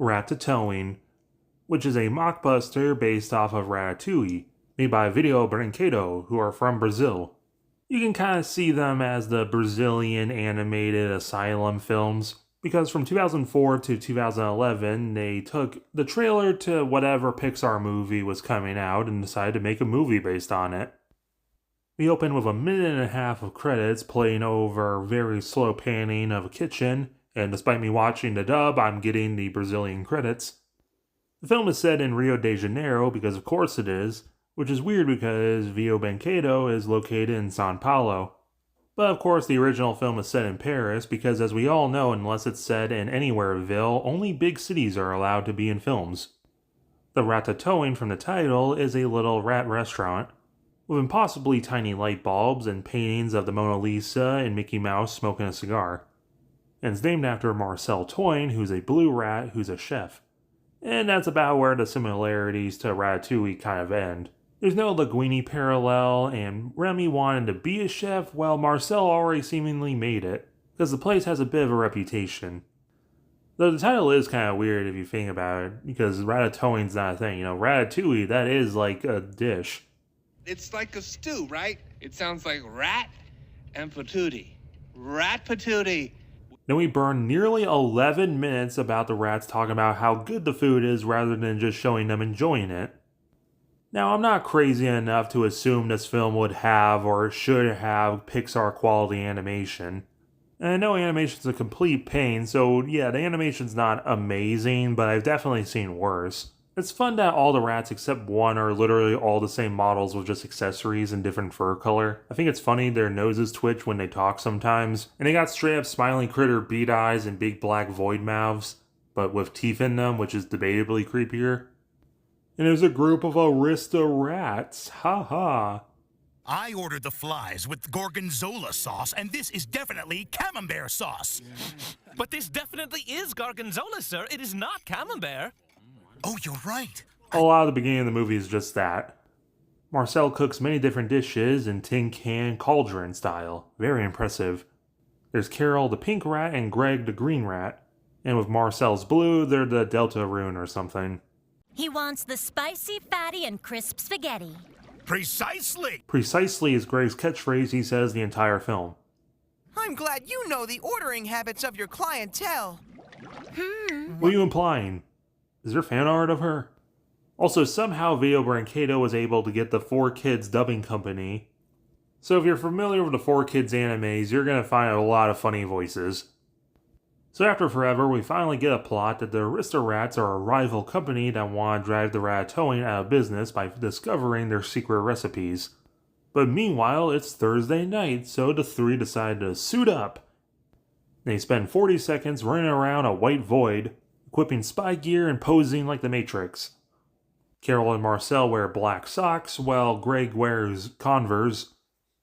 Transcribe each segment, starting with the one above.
Ratatoing, which is a mockbuster based off of Ratatouille, made by Video Brinquedo, who are from Brazil. You can kind of see them as the Brazilian animated asylum films, because from 2004 to 2011, they took the trailer to whatever Pixar movie was coming out and decided to make a movie based on it. We open with a minute and a half of credits playing over very slow panning of a kitchen, and despite me watching the dub, I'm getting the Brazilian credits. The film is set in Rio de Janeiro, because of course it is, which is weird because Vio Banquedo is located in Sao Paulo. But of course the original film is set in Paris, because as we all know, unless it's set in anywhereville, only big cities are allowed to be in films. The Ratatoing from the title is a little rat restaurant, with impossibly tiny light bulbs and paintings of the Mona Lisa and Mickey Mouse smoking a cigar. And it's named after Marcel Toine, who's a blue rat who's a chef. And that's about where the similarities to Ratatouille kind of end. There's no Linguini parallel, and Remy wanted to be a chef, while Marcel already seemingly made it, because the place has a bit of a reputation. Though the title is kind of weird if you think about it, because Ratatouille's not a thing. Ratatouille, that is like a dish. It's like a stew, right? It sounds like rat and patootie. Rat patootie. Then we burn nearly 11 minutes about the rats talking about how good the food is rather than just showing them enjoying it. Now, I'm not crazy enough to assume this film would have or should have Pixar quality animation. And I know animation's a complete pain, so yeah, the animation's not amazing, but I've definitely seen worse. It's fun that all the rats except one are literally all the same models with just accessories and different fur color. I think it's funny their noses twitch when they talk sometimes, and they got straight up smiling critter bead eyes and big black void mouths, but with teeth in them, which is debatably creepier. And there's a group of Arista rats, haha. I ordered the flies with gorgonzola sauce, and this is definitely camembert sauce. But this definitely is gorgonzola, sir. It is not camembert. Oh, you're right. A lot of the beginning of the movie is just that. Marcel cooks many different dishes in tin can cauldron style. Very impressive. There's Carol the pink rat and Greg the green rat. And with Marcel's blue, they're the Delta rune or something. He wants the spicy, fatty, and crisp spaghetti. Precisely! Precisely is Greg's catchphrase he says the entire film. I'm glad you know the ordering habits of your clientele. What are you implying? Is there fan art of her? Also, somehow Video Brancato was able to get the 4Kids dubbing company. So if you're familiar with the 4Kids animes, you're going to find a lot of funny voices. So after forever, we finally get a plot that the Aristorats are a rival company that want to drive the Ratatouille out of business by discovering their secret recipes. But meanwhile, it's Thursday night, so the three decide to suit up. They spend 40 seconds running around a white void, equipping spy gear and posing like the Matrix. Carol and Marcel wear black socks, while Greg wears Converse.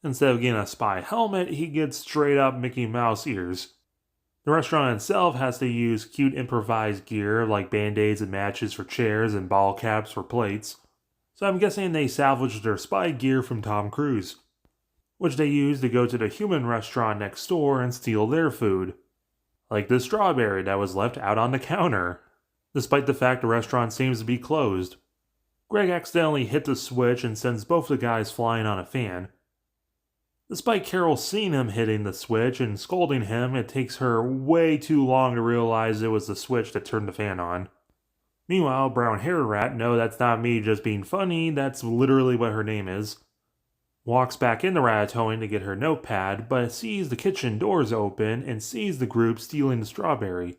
Instead of getting a spy helmet, he gets straight up Mickey Mouse ears. The restaurant itself has to use cute improvised gear like band-aids and matches for chairs and ball caps for plates. So I'm guessing they salvaged their spy gear from Tom Cruise, which they use to go to the human restaurant next door and steal their food. Like the strawberry that was left out on the counter, despite the fact the restaurant seems to be closed. Greg accidentally hit the switch and sends both the guys flying on a fan. Despite Carol seeing him hitting the switch and scolding him, it takes her way too long to realize it was the switch that turned the fan on. Meanwhile, Brown Hair Rat, no, that's not me just being funny, that's literally what her name is, walks back into Ratatouille to get her notepad, but sees the kitchen doors open and sees the group stealing the strawberry.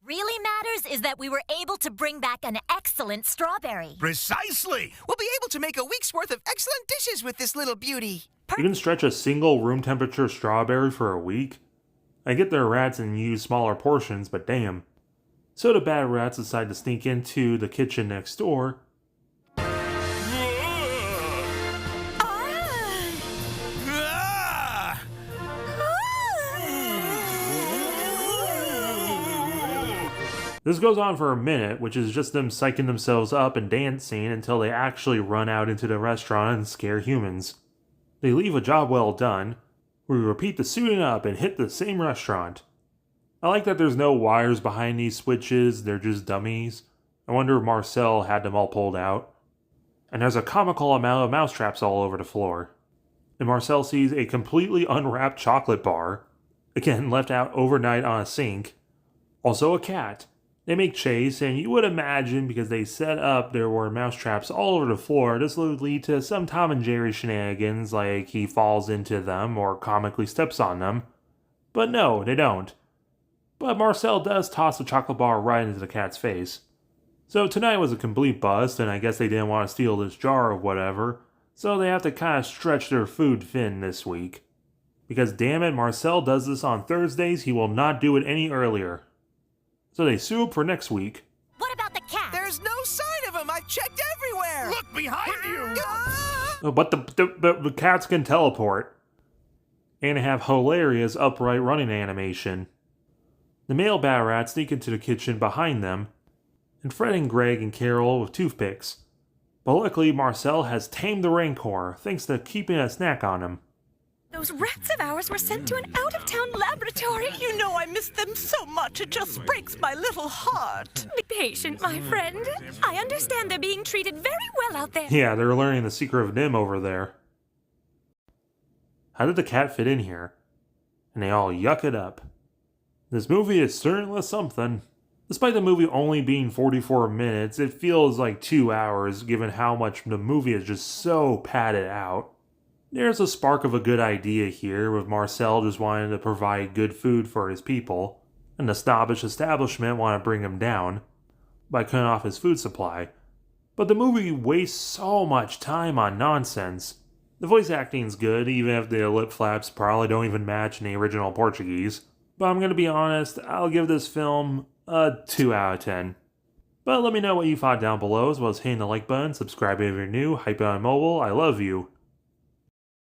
Really matters is that we were able to bring back an excellent strawberry. Precisely! We'll be able to make a week's worth of excellent dishes with this little beauty. You can stretch a single room temperature strawberry for a week? I get they're rats and use smaller portions, but damn. So the bad rats decide to sneak into the kitchen next door. This goes on for a minute, which is just them psyching themselves up and dancing until they actually run out into the restaurant and scare humans. They leave a job well done. We repeat the suiting up and hit the same restaurant. I like that there's no wires behind these switches, they're just dummies. I wonder if Marcel had them all pulled out. And there's a comical amount of mousetraps all over the floor. And Marcel sees a completely unwrapped chocolate bar, again left out overnight on a sink. Also a cat. They make chase, and you would imagine because they set up there were mousetraps all over the floor, this would lead to some Tom and Jerry shenanigans, like he falls into them or comically steps on them. But no, they don't. But Marcel does toss the chocolate bar right into the cat's face. So tonight was a complete bust, and I guess they didn't want to steal this jar or whatever, so they have to kind of stretch their food thin this week. Because damn it, Marcel does this on Thursdays, he will not do it any earlier. So they sue him for next week. What about the cat? There's no sign of him. I've checked everywhere. Look behind you! Ah! But the cats can teleport. And have hilarious upright running animation. The male bat rats sneak into the kitchen behind them, and Fred and Greg and Carol with toothpicks. But luckily Marcel has tamed the Rancor, thanks to keeping a snack on him. Those rats of ours were sent to an out-of-town laboratory. You know I miss them so much, it just breaks my little heart. Be patient, my friend. I understand they're being treated very well out there. Yeah, they're learning the secret of Nim over there. How did the cat fit in here? And they all yuck it up. This movie is certainly something. Despite the movie only being 44 minutes, it feels like 2 hours given how much the movie is just so padded out. There's a spark of a good idea here, with Marcel just wanting to provide good food for his people, and the snobbish establishment want to bring him down by cutting off his food supply. But the movie wastes so much time on nonsense. The voice acting's good, even if the lip flaps probably don't even match in the original Portuguese. But I'm gonna be honest, I'll give this film a 2 out of 10. But let me know what you thought down below, as well as hitting the like button, subscribing if you're new, hype on mobile, I love you.